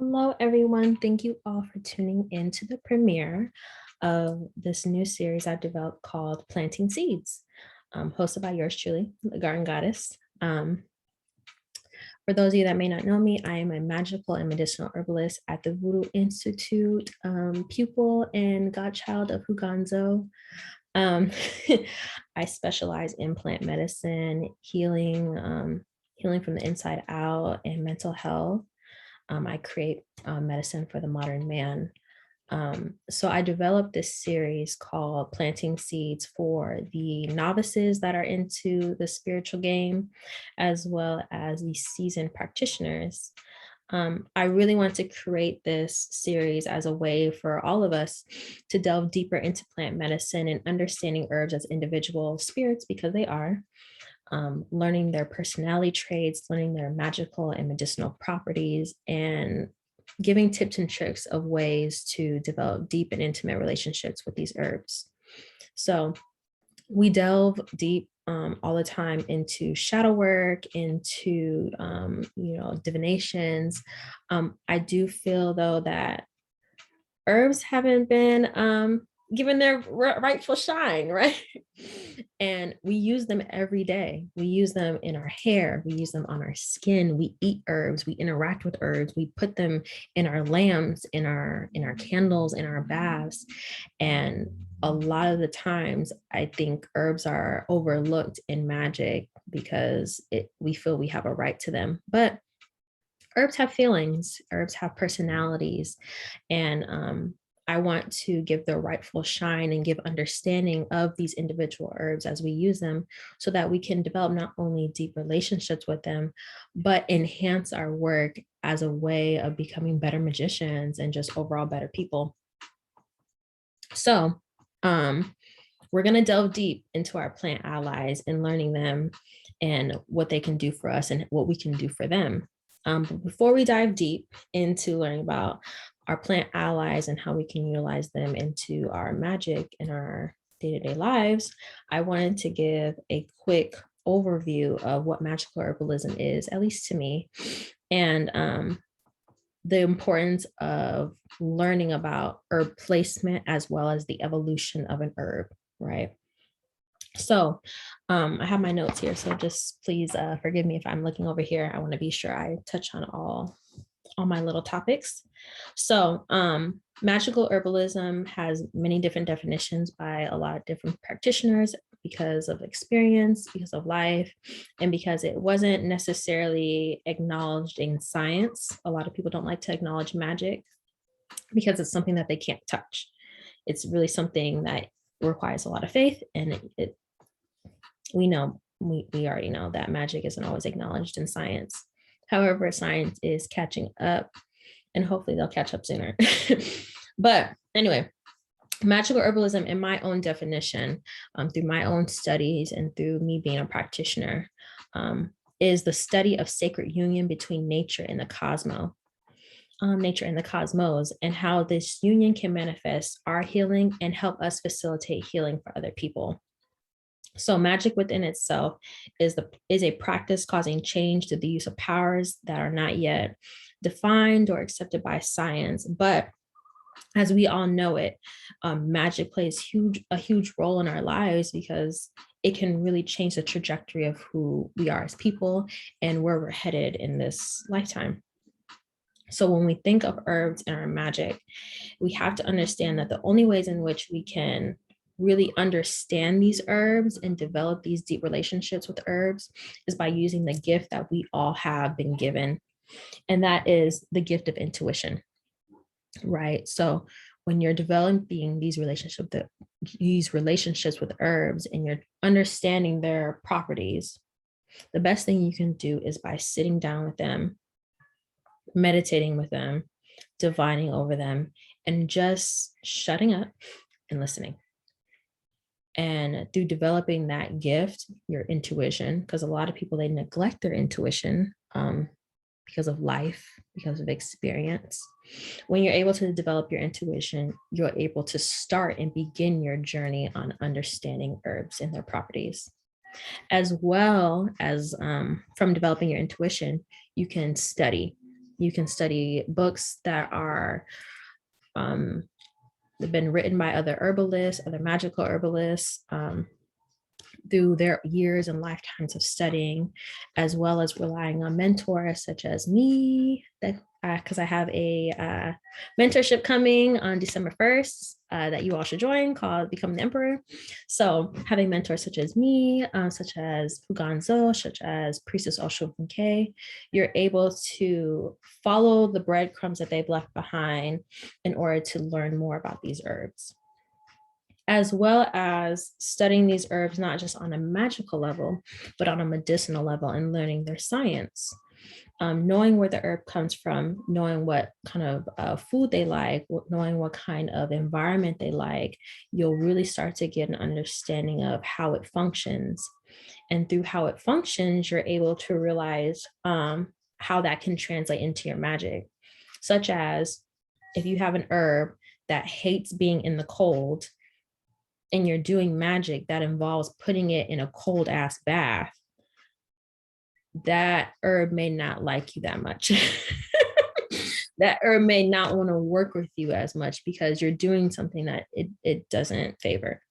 Hello, everyone. Thank you all for tuning in to the premiere of this new series I've developed called Planting Seeds, hosted by yours truly, the Garden Goddess. For those of you that may not know me, I am a magical and medicinal herbalist at the Voodoo Institute, pupil and godchild of Huganzo. Um, I specialize in plant medicine, healing, healing from the inside out, and mental health. I create medicine for the modern man. So I developed this series called Planting Seeds for the novices that are into the spiritual game, as well as the seasoned practitioners. I really want to create this series as a way for all of us to delve deeper into plant medicine and understanding herbs as individual spirits, because they are, learning their personality traits, learning their magical and medicinal properties, and giving tips and tricks of ways to develop deep and intimate relationships with these herbs. So we delve deep all the time into shadow work, into divinations. I do feel though that herbs haven't been given their rightful shine, right? And we use them every day. We use them in our hair, we use them on our skin, we eat herbs, we interact with herbs, we put them in our lamps, in our candles, in our baths. And a lot of the times I think herbs are overlooked in magic because we feel we have a right to them. But herbs have feelings, herbs have personalities, and I want to give the rightful shine and give understanding of these individual herbs as we use them so that we can develop not only deep relationships with them, but enhance our work as a way of becoming better magicians and just overall better people. So, we're going to delve deep into our plant allies and learning them and what they can do for us and what we can do for them. But before we dive deep into learning about our plant allies and how we can utilize them into our magic in our day-to-day lives, I wanted to give a quick overview of what magical herbalism is, at least to me, and the importance of learning about herb placement as well as the evolution of an herb, right? So I have my notes here, so just please forgive me if I'm looking over here. I want to be sure I touch on all my little topics. So magical herbalism has many different definitions by a lot of different practitioners because of experience, because of life, and because it wasn't necessarily acknowledged in science. A lot of people don't like to acknowledge magic because it's something that they can't touch. It's really something that requires a lot of faith, and we already know that magic isn't always acknowledged in science. However, science is catching up, and hopefully they'll catch up sooner. But anyway, magical herbalism, in my own definition, through my own studies and through me being a practitioner, is the study of sacred union between nature and the cosmos. Nature and the cosmos, and how this union can manifest our healing and help us facilitate healing for other people. So magic within itself is a practice causing change through the use of powers that are not yet defined or accepted by science. But as we all know it, magic plays a huge role in our lives because it can really change the trajectory of who we are as people and where we're headed in this lifetime. So when we think of herbs and our magic, we have to understand that the only ways in which we can really understand these herbs and develop these deep relationships with herbs is by using the gift that we all have been given. And that is the gift of intuition, right? So when you're developing these relationships with herbs and you're understanding their properties, the best thing you can do is by sitting down with them, meditating with them, divining over them, and just shutting up and listening. And through developing that gift, your intuition, because a lot of people, they neglect their intuition because of life, because of experience. When you're able to develop your intuition, you're able to start and begin your journey on understanding herbs and their properties. As well as from developing your intuition, you can study. You can study books that are they've been written by other herbalists, other magical herbalists, through their years and lifetimes of studying, as well as relying on mentors such as me, that because I have a mentorship coming on December 1st that you all should join, called Become the Emperor. So having mentors such as me, such as Fuganzo, such as Priestess Osho-Bunke, you're able to follow the breadcrumbs that they've left behind in order to learn more about these herbs, as well as studying these herbs, not just on a magical level, but on a medicinal level, and learning their science. Knowing where the herb comes from, knowing what kind of food they like, knowing what kind of environment they like, you'll really start to get an understanding of how it functions. And through how it functions, you're able to realize how that can translate into your magic. Such as if you have an herb that hates being in the cold, and you're doing magic that involves putting it in a cold ass bath, that herb may not like you that much. That herb may not want to work with you as much because you're doing something that it doesn't favor,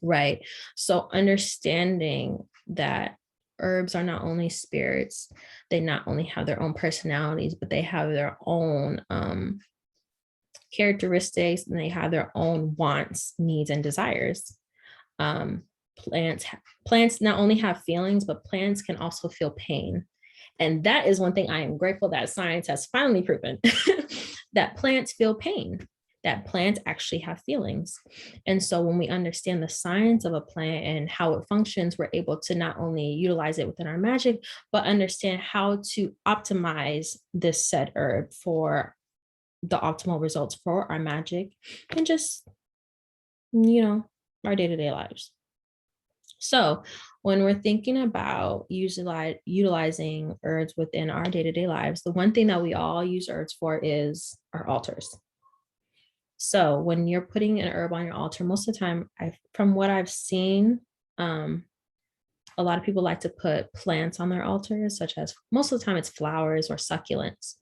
right? So understanding that herbs are not only spirits, they not only have their own personalities, but they have their own characteristics, and they have their own wants, needs, and desires. Plants not only have feelings, but plants can also feel pain. And that is one thing I am grateful that science has finally proven, that plants feel pain, that plants actually have feelings. And so when we understand the science of a plant and how it functions, we're able to not only utilize it within our magic, but understand how to optimize this said herb for the optimal results for our magic and just, our day-to-day lives. So when we're thinking about utilizing herbs within our day-to-day lives, the one thing that we all use herbs for is our altars. So when you're putting an herb on your altar, most of the time, from what I've seen, a lot of people like to put plants on their altars, such as, most of the time it's flowers or succulents.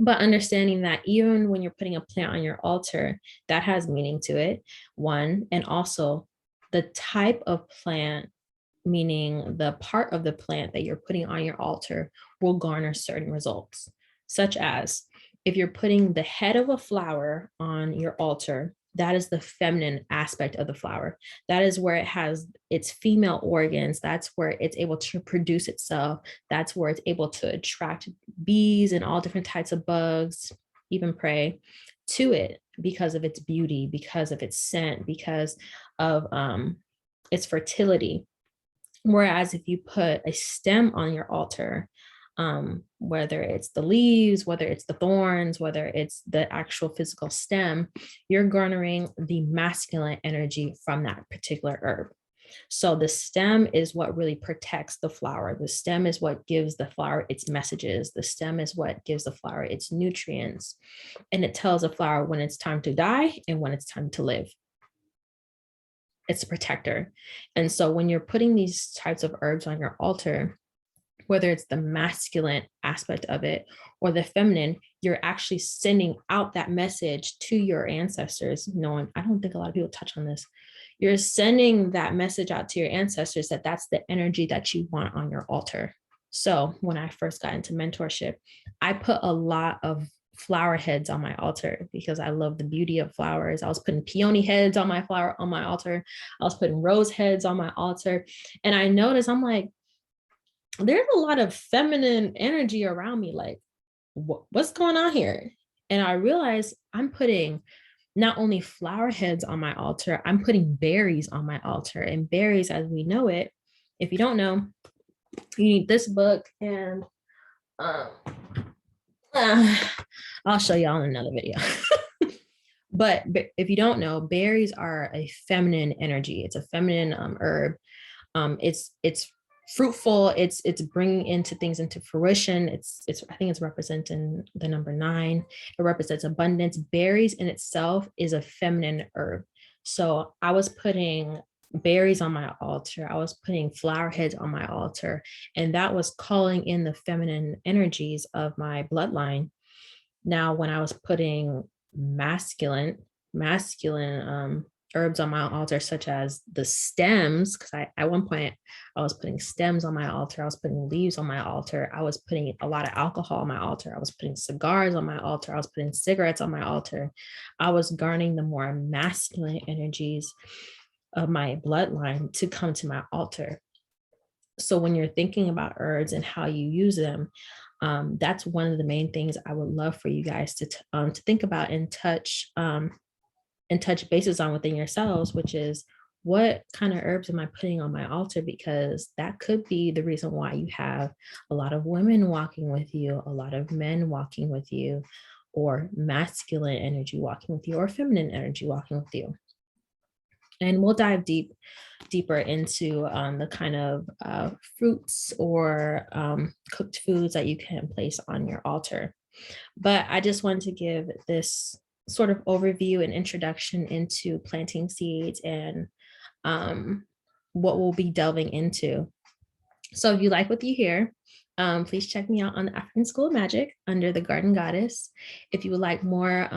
But understanding that even when you're putting a plant on your altar, that has meaning to it, one, and also the type of plant, meaning the part of the plant that you're putting on your altar, will garner certain results, such as if you're putting the head of a flower on your altar, that is the feminine aspect of the flower. That is where it has its female organs. That's where it's able to produce itself. That's where it's able to attract bees and all different types of bugs, even prey, to it because of its beauty, because of its scent, because of its fertility. Whereas if you put a stem on your altar, whether it's the leaves, whether it's the thorns, whether it's the actual physical stem, you're garnering the masculine energy from that particular herb. So the stem is what really protects the flower. The stem is what gives the flower its messages. The stem is what gives the flower its nutrients. And it tells the flower when it's time to die and when it's time to live. It's a protector. And so when you're putting these types of herbs on your altar, whether it's the masculine aspect of it or the feminine, you're actually sending out that message to your ancestors. I don't think a lot of people touch on this. You're sending that message out to your ancestors that that's the energy that you want on your altar. So when I first got into mentorship, I put a lot of flower heads on my altar because I love the beauty of flowers. I was putting peony heads on my altar. I was putting rose heads on my altar. And I noticed, I'm like, there's a lot of feminine energy around me. Like, what's going on here? And I realized I'm putting not only flower heads on my altar, I'm putting berries on my altar. And berries, as we know it, if you don't know, you need this book, and I'll show y'all in another video. But if you don't know, berries are a feminine energy. It's a feminine herb. It's fruitful. It's bringing things into fruition. It's I think it's representing the number 9. It represents abundance. Berries in itself is a feminine herb. So I was putting berries on my altar. I was putting flower heads on my altar. And that was calling in the feminine energies of my bloodline. Now, when I was putting masculine herbs on my altar, such as the stems, because at one point I was putting stems on my altar, I was putting leaves on my altar, I was putting a lot of alcohol on my altar, I was putting cigars on my altar, I was putting cigarettes on my altar. I was garnering the more masculine energies of my bloodline to come to my altar. So when you're thinking about herbs and how you use them, that's one of the main things I would love for you guys to think about and touch bases on within yourselves, which is, what kind of herbs am I putting on my altar? Because that could be the reason why you have a lot of women walking with you, a lot of men walking with you, or masculine energy walking with you, or feminine energy walking with you. And we'll dive deeper into the kind of fruits or cooked foods that you can place on your altar. But I just wanted to give this sort of overview and introduction into planting seeds and what we'll be delving into. So if you like what you hear, please check me out on the African School of Magic under the Garden Goddess. If you would like more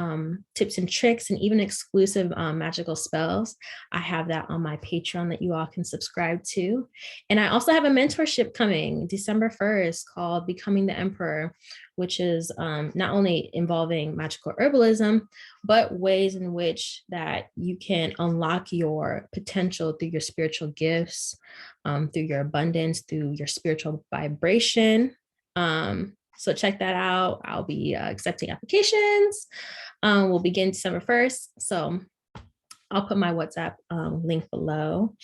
tips and tricks and even exclusive magical spells, I have that on my Patreon that you all can subscribe to. And I also have a mentorship coming December 1st called Becoming the Emperor, which is not only involving magical herbalism, but ways in which that you can unlock your potential through your spiritual gifts, through your abundance, through your spiritual vibration. So check that out. I'll be accepting applications. We'll begin December 1st. So I'll put my WhatsApp link below.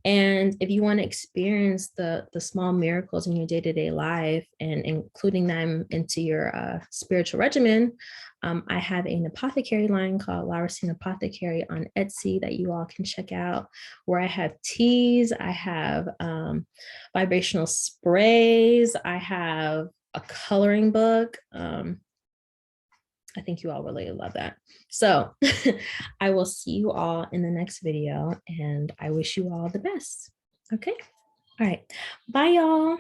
And if you want to experience the small miracles in your day-to-day life and including them into your spiritual regimen, I have an apothecary line called Lauracine Apothecary on Etsy that you all can check out, where I have teas, I have vibrational sprays, I have a coloring book. I think you all really love that. So I will see you all in the next video, and I wish you all the best. Okay. All right. Bye, y'all.